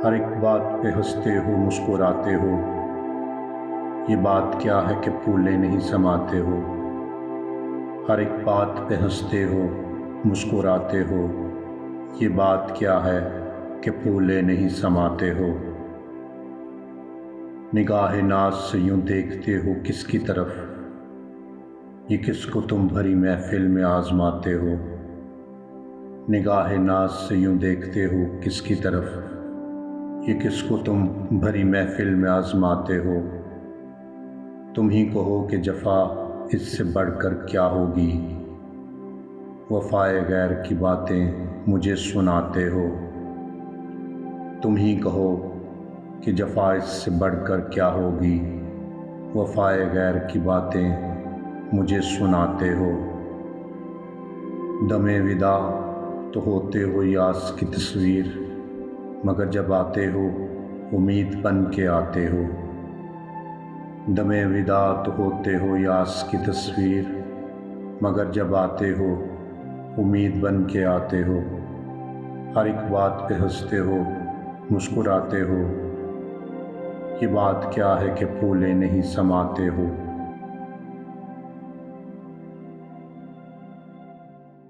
हर एक बात पे हंसते हो, मुस्कुराते हो। ये बात क्या है कि फूले नहीं समाते हो। हर एक बात पे हंसते हो, मुस्कुराते हो। ये बात क्या है कि फूले नहीं समाते हो। निगाहे नाज से यूं देखते हो किसकी तरफ, ये किसको तुम भरी महफिल में आजमाते हो। निगाहे नाज से यूं देखते हो किसकी तरफ, ये किसको तुम भरी महफिल में आजमाते हो। तुम ही कहो कि जफ़ा इससे बढ़कर क्या होगी, वफ़ाए गैर की बातें मुझे सुनाते हो। तुम ही कहो कि जफ़ा इससे बढ़कर क्या होगी, वफ़ाए गैर की बातें मुझे सुनाते हो। दमे विदा तो होते हो यास की तस्वीर, मगर जब आते हो उम्मीद बन के आते हो। दमे विदा तो होते हो यास की तस्वीर, मगर जब आते हो उम्मीद बन के आते हो। हर एक बात पे हंसते हो, मुस्कुराते हो। ये बात क्या है कि फूले नहीं समाते हो।